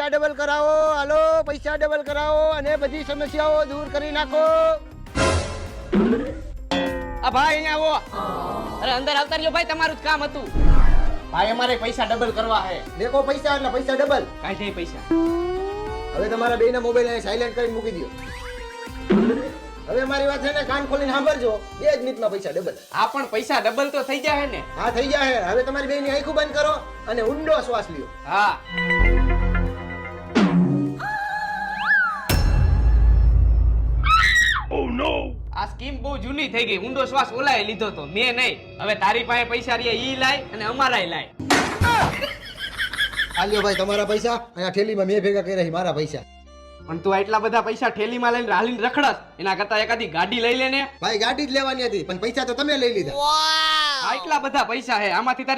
પૈસા ડબલ કરાવો, હાલો પૈસા ડબલ કરાવો અને બધી સમસ્યાઓ દૂર કરી નાખો. આ ભાઈ અહીંયા આવો. અરે અંદર આવતા રહ્યો ભાઈ, તમારું જ કામ હતું. ભાઈ અમારે પૈસા ડબલ કરવા છે. દેખો પૈસા એટલે પૈસા ડબલ. કાઢે પૈસા. હવે તમારા બેયના મોબાઈલ અહીં સાયલેન્ટ કરીને મૂકી દો. હવે મારી વાત છે ને કાન ખોલીને સાંભળજો, 2 જ મિનિટમાં પૈસા ડબલ. આ પણ પૈસા ડબલ તો થઈ જાય ને. હા થઈ જાય. હવે તમારી બેયની આંખો બંધ કરો અને ઊંડો શ્વાસ લ્યો. હા. આ સ્કીમ બહુ જૂની થઈ ગઈ. ઊંડો શ્વાસ ઓલાએ લીધો તો, મેં નહીં. હવે તારી પાસે પૈસા રહ્યા ઈ લાય અને અમારાય લાય. આલ્યો ભાઈ તમારા પૈસા, અહીંયા થેલીમાં મેં ભેગા કર્યા છે મારા પૈસા. પણ તું આટલા બધા પૈસા થેલીમાં લઈને હાલીને રખડસ, એના કરતા એકાદી ગાડી લઈ લે ને. ભાઈ ગાડી જ લેવાની હતી પણ પૈસા તો તમે લઈ લીધા. આટલા બધા પૈસા હે, આમાંથી તારી